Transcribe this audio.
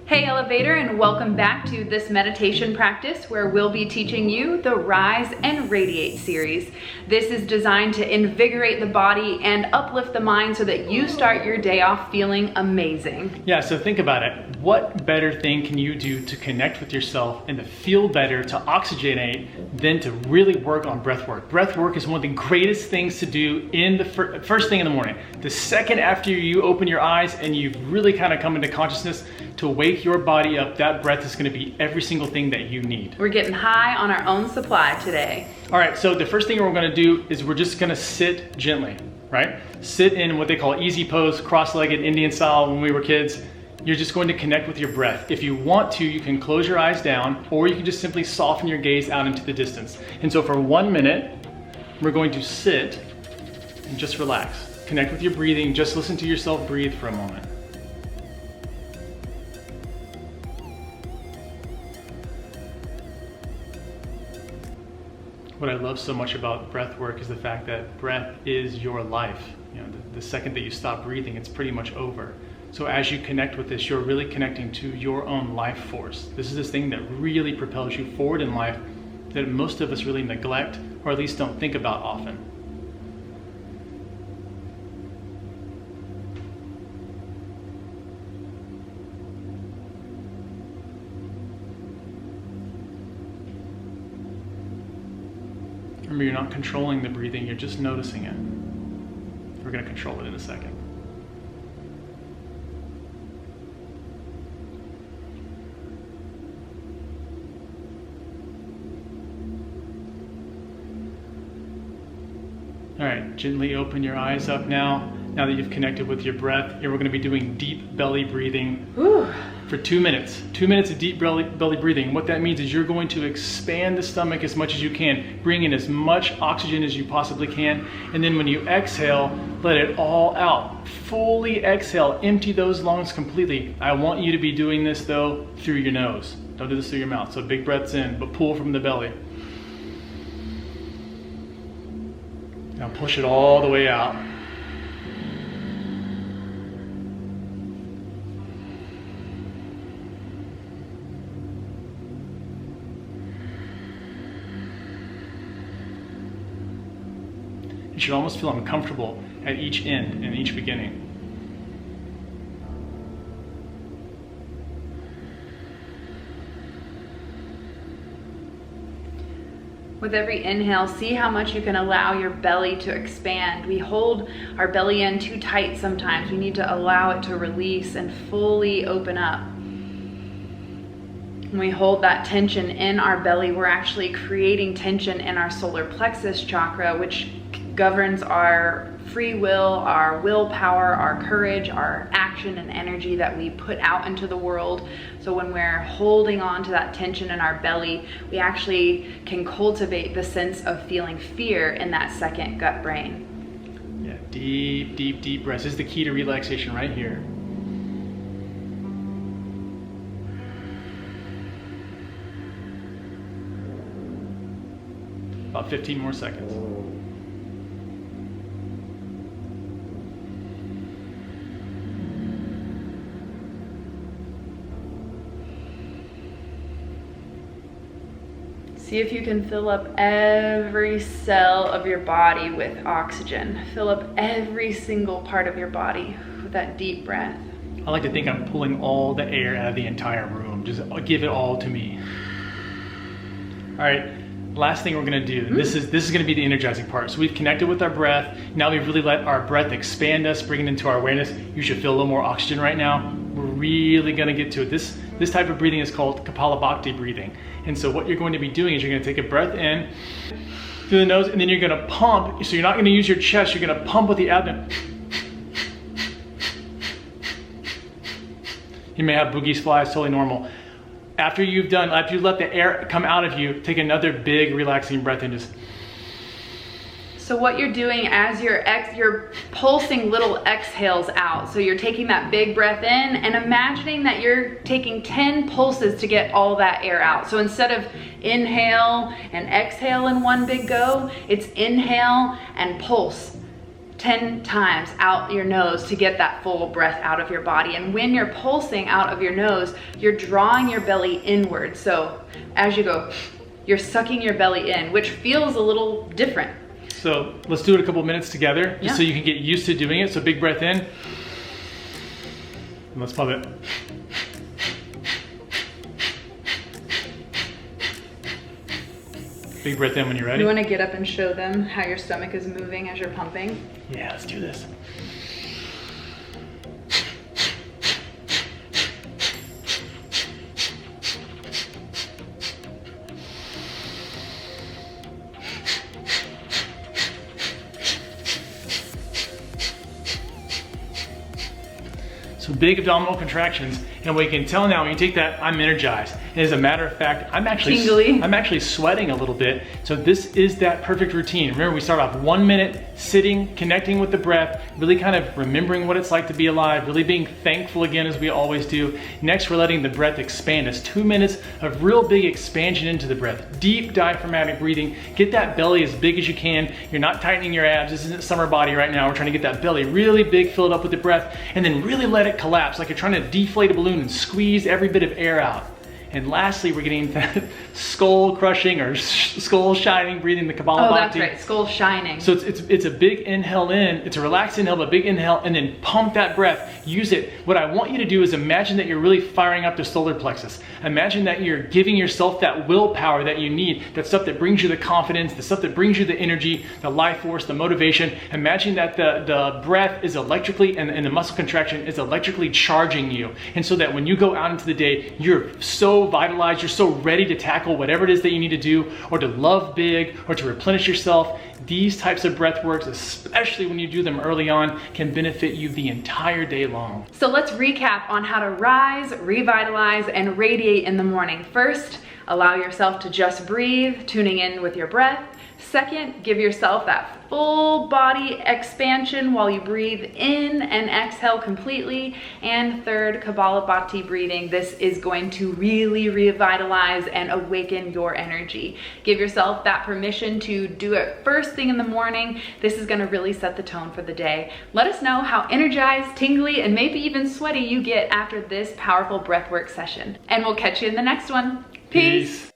Hey Elevator, and welcome back to this meditation practice where we'll be teaching you the Rise and Radiate series. This is designed to invigorate the body and uplift the mind so that you start your day off feeling amazing. Yeah, so think about it. What better thing can you do to connect with yourself and to feel better, to oxygenate, than to really work on breath work? Breath work is one of the greatest things to do in the first thing in the morning. The second after you open your eyes and you've really kind of come into consciousness, to wake your body up, that breath is going to be every single thing that you need. We're getting high on our own supply today. All right, so the first thing we're going to do is we're just going to sit gently, right? Sit in what they call easy pose, cross-legged Indian style when we were kids. You're just going to connect with your breath. If you want to, you can close your eyes down, or you can just simply soften your gaze out into the distance. And so for 1 minute, we're going to sit and just relax. Connect with your breathing. Just listen to yourself breathe for a moment. What I love so much about breath work is the fact that breath is your life. You know, the second that you stop breathing, it's pretty much over. So as you connect with this, you're really connecting to your own life force. This is this thing that really propels you forward in life that most of us really neglect, or at least don't think about often. Remember, you're not controlling the breathing, you're just noticing it. We're going to control it in a second. All right, gently open your eyes up now. Now that you've connected with your breath, and we're going to be doing deep belly breathing for 2 minutes. 2 minutes of deep belly breathing. What that means is you're going to expand the stomach as much as you can, bring in as much oxygen as you possibly can, and then when you exhale, let it all out. Fully exhale, empty those lungs completely. I want you to be doing this though through your nose. Don't do this through your mouth. So big breaths in, but pull from the belly. Now push it all the way out. You should almost feel uncomfortable at each end and each beginning. With every inhale, see how much you can allow your belly to expand. We hold our belly in too tight sometimes. We need to allow it to release and fully open up. When we hold that tension in our belly, we're actually creating tension in our solar plexus chakra, which governs our free will, our willpower, our courage, our action and energy that we put out into the world. So when we're holding on to that tension in our belly, we actually can cultivate the sense of feeling fear in that second gut brain. Yeah, deep, deep, deep breaths. This is the key to relaxation right here. About 15 more seconds. See if you can fill up every cell of your body with oxygen. Fill up every single part of your body with that deep breath. I like to think I'm pulling all the air out of the entire room. Just give it all to me. All right, last thing we're gonna do. This is gonna be the energizing part. So we've connected with our breath. Now we've really let our breath expand us, bring it into our awareness. You should feel a little more oxygen right now. We're really gonna get to it. This type of breathing is called Kapalabhati breathing. And so what you're going to be doing is you're gonna take a breath in through the nose, and then you're gonna pump. So you're not gonna use your chest, you're gonna pump with the abdomen. You may have boogies fly, it's totally normal. After you let the air come out of you, take another big relaxing breath and just. So what you're doing as you're pulsing little exhales out. So you're taking that big breath in and imagining that you're taking 10 pulses to get all that air out. So instead of inhale and exhale in one big go, it's inhale and pulse. 10 times out your nose to get that full breath out of your body. And when you're pulsing out of your nose, you're drawing your belly inward. So as you go, you're sucking your belly in, which feels a little different. So let's do it a couple minutes together, just so you can get used to doing it. So big breath in. And let's pump it. Big breath in when you're ready. You want to get up and show them how your stomach is moving as you're pumping? Yeah, let's do this. So big abdominal contractions, and we can tell now when you take that, I'm energized. And as a matter of fact, I'm actually sweating a little bit. So this is that perfect routine. Remember, we start off 1 minute sitting, connecting with the breath, really kind of remembering what it's like to be alive, really being thankful again, as we always do. Next, we're letting the breath expand. It's 2 minutes of real big expansion into the breath. Deep diaphragmatic breathing. Get that belly as big as you can. You're not tightening your abs. This isn't summer body right now. We're trying to get that belly really big, filled up with the breath, and then really let it collapse like you're trying to deflate a balloon and squeeze every bit of air out. And lastly, we're getting that skull crushing or skull shining breathing, the Kabbalah. Oh, that's right, skull shining. So it's a big inhale in, it's a relaxed inhale, but big inhale, and then pump that breath, use it. What I want you to do is imagine that you're really firing up the solar plexus. Imagine that you're giving yourself that willpower that you need, that stuff that brings you the confidence, the stuff that brings you the energy, the life force, the motivation. Imagine that the breath is electrically, and the muscle contraction is electrically charging you. And so that when you go out into the day, you're so vitalized, you're so ready to tackle whatever it is that you need to do, or to love big, or to replenish yourself. These types of breath works, especially when you do them early on, can benefit you the entire day long. So let's recap on how to rise, revitalize, and radiate in the morning. First, allow yourself to just breathe, tuning in with your breath. Second, give yourself that full body expansion while you breathe in and exhale completely. And third, Kapalabhati breathing. This is going to really revitalize and awaken your energy. Give yourself that permission to do it first thing in the morning. This is going to really set the tone for the day. Let us know how energized, tingly, and maybe even sweaty you get after this powerful breathwork session. And we'll catch you in the next one. Peace.